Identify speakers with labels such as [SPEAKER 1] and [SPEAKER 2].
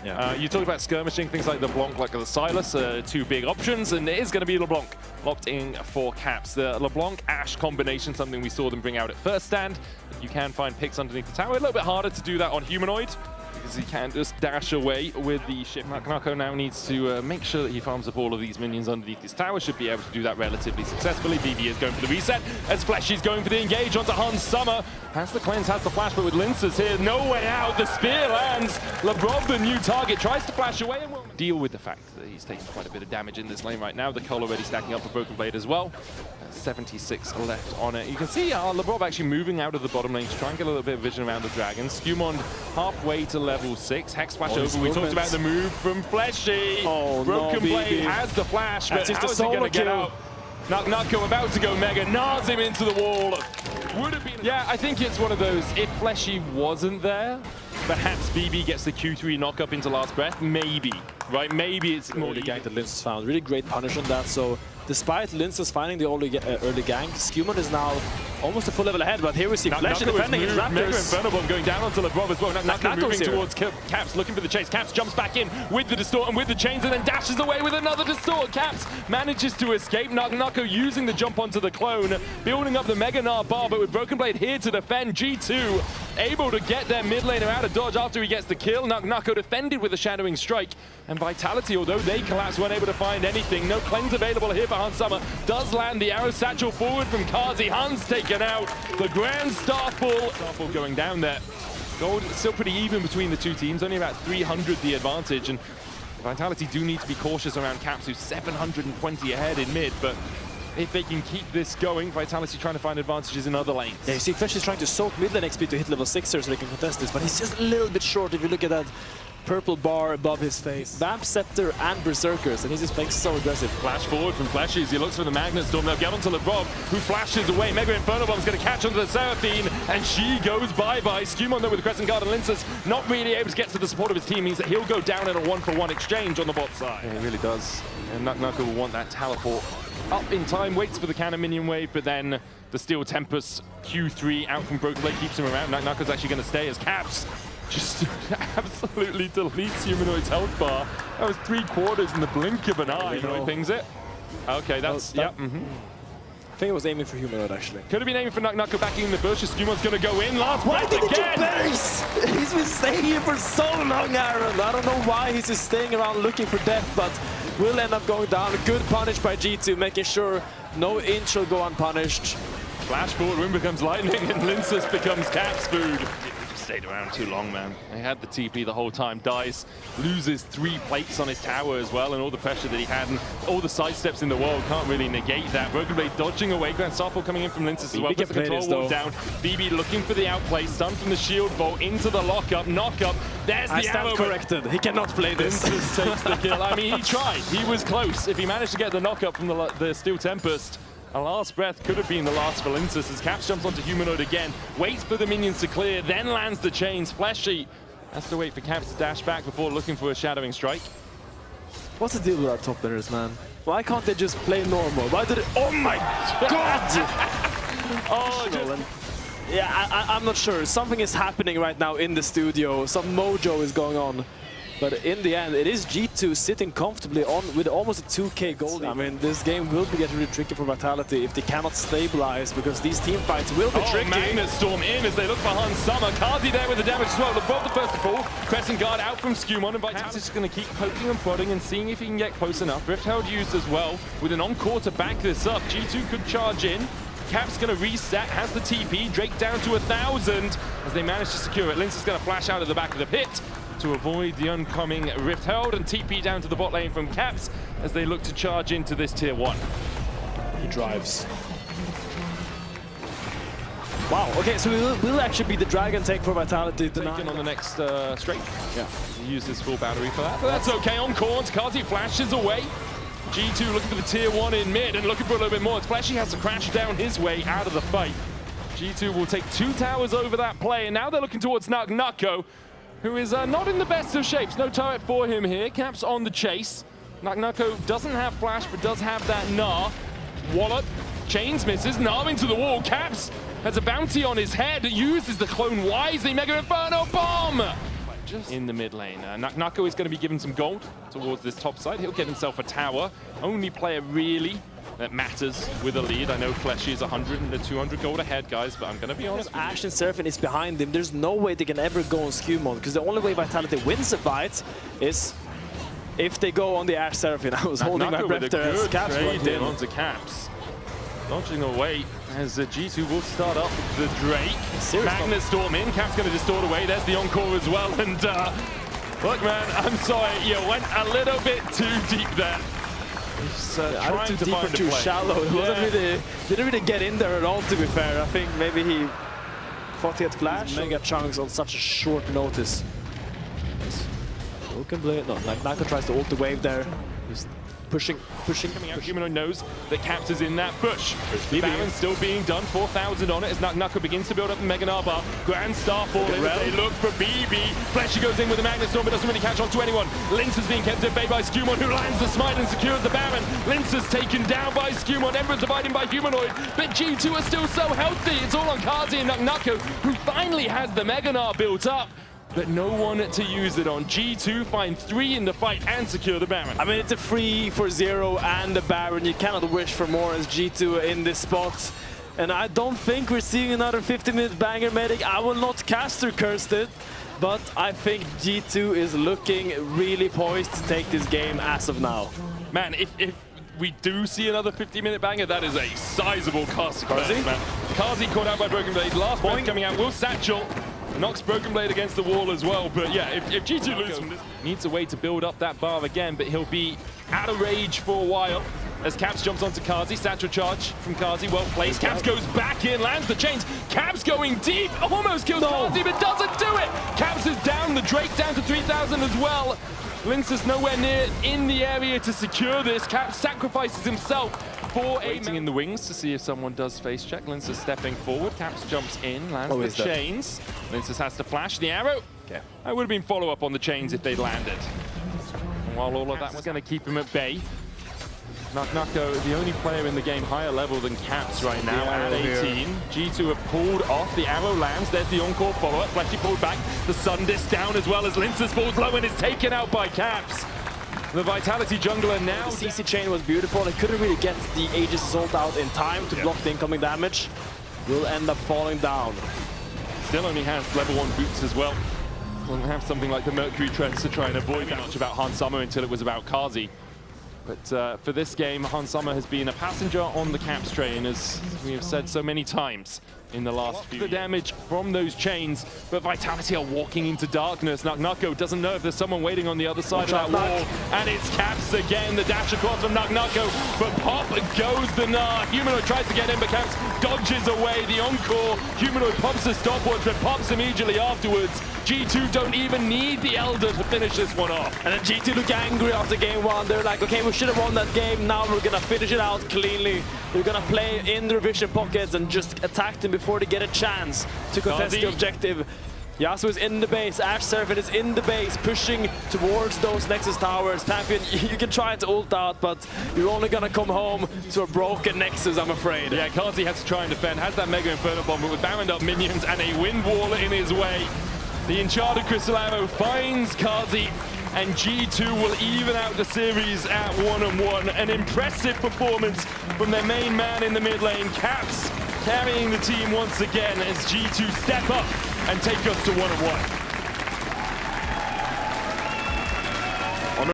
[SPEAKER 1] Yeah.
[SPEAKER 2] You talk about skirmishing, things like the LeBlanc, like the Silas, two big options, and it is going to be LeBlanc locked in for Caps. The LeBlanc-Ash combination, something we saw them bring out at first stand. You can find picks underneath the tower. A little bit harder to do that on Humanoid, because he can't just dash away with the ship. Nako now needs to make sure that he farms up all of these minions underneath his tower. Should be able to do that relatively successfully. BB is going for the reset, as Fleshy's going for the engage onto Hans Summer. Has the cleanse, has the flash, but with Linces here, no way out. The spear lands. Lebrov, the new target, tries to flash away and will deal with the fact that he's taking quite a bit of damage in this lane right now. The Cull already stacking up for Broken Blade as well. 76 left on it. You can see Lebrov actually moving out of the bottom lane to try and get a little bit of vision around the dragon. Skewmond halfway to level 6. Hex flash over. We talked about the move from Fleshy. Broken Blade has the flash, but how is he going to get out? Nako about to go mega, nars him into the wall. Would have been. Yeah, I think it's one of those, if Fleshy wasn't there, perhaps BB gets the Q3 knock up into last breath. Maybe, right? Maybe it's more
[SPEAKER 1] early gank that Linces found. Really great punish on that. So despite Linces finding the early gank, Skewmond is now almost a full level ahead. But here we see Fleshy defending his Raptors.
[SPEAKER 2] Mega Inferno Bomb going down onto Lebrov as well. Nako moving towards Caps, looking for the chase. Caps jumps back in with the distort and with the chains, and then dashes away with another distort. Caps manages to escape. Nako using the jump onto the clone, building up the Mega Gnar bar, but with Broken Blade here to defend. G2 able to get their mid laner out of dodge after he gets the kill. Nako defended with a Shadowing Strike, and Vitality, although they collapse, weren't able to find anything. No cleanse available here for Hans Summer. Does land the arrow satchel forward from Kaza. Hans taken out. The Grand Starfall going down there. Gold still pretty even between the two teams, only about 300 the advantage, and Vitality do need to be cautious around Caps, who's 720 ahead in mid, but if they can keep this going, Vitality trying to find advantages in other lanes.
[SPEAKER 1] Yeah, you see Flesh is trying to soak mid lane XP to hit level 6 so they can contest this, but he's just a little bit short if you look at that purple bar above his face. Vamp, Scepter, and Berserkers, and he's just playing so aggressive.
[SPEAKER 2] Flash forward from Flashes. He looks for the Magnet Storm. They'll get onto Lebrov, who flashes away. Mega Inferno Bomb's going to catch onto the Seraphine, and she goes bye-bye. Skewmond, though, with the Crescent Guard and Linces, not really able to get to the support of his team, means that he'll go down in a one-for-one exchange on the bot side. Yeah, he really does. And Nako will want that teleport up in time, waits for the cannon minion wave, but then the Steel Tempest Q3 out from Broken Blade keeps him around. Nako's actually going to stay as Caps just absolutely deletes Humanoid's health bar. That was 3/4 in the blink of an eye. Humanoid pings it. Okay, that's, I
[SPEAKER 1] think it was aiming for Humanoid, actually.
[SPEAKER 2] Could have been aiming for Nako backing in the bushes. Skewmond's going to go in. Last breath again.
[SPEAKER 1] He's been staying here for so long, Aaron. I don't know why he's just staying around looking for death, but will end up going down. A good punish by G2, making sure no inch will go unpunished.
[SPEAKER 2] Flash forward, wind becomes lightning, and Linces becomes Caps food. Stayed around too long, man. He had the TP the whole time, dies, loses 3 plates on his tower as well, and all the pressure that he had, and all the side steps in the world can't really negate that. Broken Blade dodging away, Grand Starfall coming in from Linces as well, puts the control wall down. BB looking for the outplay, stun from the shield vault into the lockup, knock-up. There's the arrow.
[SPEAKER 1] Corrected. He cannot play this.
[SPEAKER 2] Linces takes the kill. I mean, he tried. He was close. If he managed to get the knock-up from the Steel Tempest, a last breath could have been the last for Linces as Caps jumps onto Humanoid again, waits for the minions to clear, then lands the chains. Fleshy has to wait for Caps to dash back before looking for a Shadowing Strike.
[SPEAKER 1] What's the deal with our top laners, man? Why can't they just play normal? Why did it? Oh my god! Yeah, I'm not sure. Something is happening right now in the studio. Some mojo is going on. But in the end, it is G2 sitting comfortably on with almost a 2k gold. I mean, this game will be getting really tricky for Vitality if they cannot stabilize, because these team fights will be tricky.
[SPEAKER 2] Magnet Storm in as they look for Hans Summer. Kazi there with the damage as well. Lebrov the first to fall. Crescent Guard out from Skewmond, and Vitality is going to keep poking and prodding and seeing if he can get close enough. Rift Herald used as well with an encore to back this up. G2 could charge in. Cap's going to reset, has the TP. Drake down to 1,000 as they manage to secure it. Lince is going to flash out of the back of the pit to avoid the oncoming Rift Herald, and TP down to the bot lane from Caps as they look to charge into this tier 1.
[SPEAKER 1] He drives. Wow, okay, so will actually be the Dragon take for Vitality.
[SPEAKER 2] Taken on the next straight. Yeah, he used his full battery for that, but that's okay. On Corns, Kazi flashes away. G2 looking for the tier 1 in mid and looking for a little bit more. Fleshy has to crash down his way out of the fight. G2 will take 2 towers over that play, and now they're looking towards Nako, who is not in the best of shapes. No turret for him here. Caps on the chase. Nako doesn't have flash, but does have that Gnar. Wallop, chains misses, Gnar into the wall. Caps has a bounty on his head, uses the clone wisely. Mega Inferno Bomb! just in the mid lane. Nako is going to be given some gold towards this top side. He'll get himself a tower. Only player really that matters with a lead. I know Fleshy is 100 and 200 gold ahead, guys, but I'm going to be honest.
[SPEAKER 1] Ash and Seraphine is behind him. There's no way they can ever go on Skewmon, because the only way Vitality wins a fight is if they go on the Ash Seraphine. I was holding my breath there as Caps went in.
[SPEAKER 2] Onto Caps. Dodging away as G2 will start up the Drake. Magnet Storm in. Caps going to distort away. There's the Encore as well. And look, man, I'm sorry. You went a little bit too deep there. He's trying
[SPEAKER 1] too
[SPEAKER 2] to
[SPEAKER 1] deep
[SPEAKER 2] find
[SPEAKER 1] and too shallow. It wasn't really, didn't really get in there at all, to be fair. I think maybe he thought he had flash. Mega chunks on such a short notice. Broken Blade. No, like Nako tries to ult the wave there. Just pushing.
[SPEAKER 2] Coming out, Humanoid knows that Caps is in that bush. Baron still being done, 4,000 on it as Nako begins to build up the Mega Narbar. Grand Starfall in, they look for BB. Fleshy goes in with the Magnet Storm, but doesn't really catch on to anyone. Lince is being kept at bay by Skewmon, who lands the smite and secures the Baron. Lince is taken down by Skewmon, Ember's dividing by Humanoid, but G2 are still so healthy. It's all on Kaza and Nako, who finally has the Mega Nar built up, but no one to use it on. G2 find 3 in the fight and secure the Baron.
[SPEAKER 1] I mean, it's a 3 for 0 and the Baron. You cannot wish for more as G2 in this spot. And I don't think we're seeing another 50-minute banger medic. I will not caster cursed it, but I think G2 is looking really poised to take this game as of now.
[SPEAKER 2] Man, if we do see another 50-minute banger, that is a sizable caster curse, man. Kazi caught out by Broken Blade. Last point coming out will satchel. Knocks Broken Blade against the wall as well, but yeah, if G2 loses, needs a way to build up that bar again, but he'll be out of rage for a while. As Caps jumps onto Kazi, satchel charge from Kazi, well placed. Caps goes back in, lands the chains. Caps going deep, almost kills Kazi, but doesn't do it. Caps is down, the Drake down to 3,000 as well. Lince is nowhere near in the area to secure this. Caps sacrifices himself for waiting in the wings to see if someone does face check. Lince is stepping forward. Caps jumps in, lands the chains. Lince has to flash the arrow. Okay. That would have been follow-up on the chains if they'd landed. And while all of that was going to keep him at bay, Nako, the only player in the game higher level than Caps right now at 18. G2 have pulled off, the arrow lands, there's the Encore follow-up, Fleshy pulled back, the Sun Disc down as well as Lince's falls low and is taken out by Caps. The Vitality jungler now.
[SPEAKER 1] The CC chain was beautiful, they couldn't really get the Aegis Assault out in time to block the incoming damage. Will end up falling down.
[SPEAKER 2] Still only has level 1 boots as well. We'll have something like the Mercury Treads to try and avoid that much about Hans Sommer until it was about Kazi. But for this game, Hans Sommer has been a passenger on the Caps train, as we have said so many times in the last few years. The damage from those chains, but Vitality are walking into darkness. Nako doesn't know if there's someone waiting on the other side of that wall. And it's Caps again, the dash across from Nako, but pop goes the Gnar. Humanoid tries to get in, but Caps dodges away. The Encore, Humanoid pops the stopwatch, but pops immediately afterwards. G2 don't even need the Elder to finish this one off.
[SPEAKER 1] And then G2 look angry after game 1. They're like, okay, we should have won that game. Now we're gonna finish it out cleanly. We're gonna play in the revision pockets and just attack them before they get a chance to contest the objective. Yasuo is in the base, Ash Seraphine is in the base, pushing towards those Nexus towers. Pantheon, you can try to ult out, but you're only gonna come home to a broken Nexus, I'm afraid.
[SPEAKER 2] Yeah, Kazi has to try and defend, has that Mega Inferno Bomb, but with bound up minions and a Wind Wall in his way, the Enchanted Crystal Arrow finds Kazi, and G2 will even out the series at 1-1. An impressive performance from their main man in the mid lane. Caps carrying the team once again as G2 step up and take us to 1-1.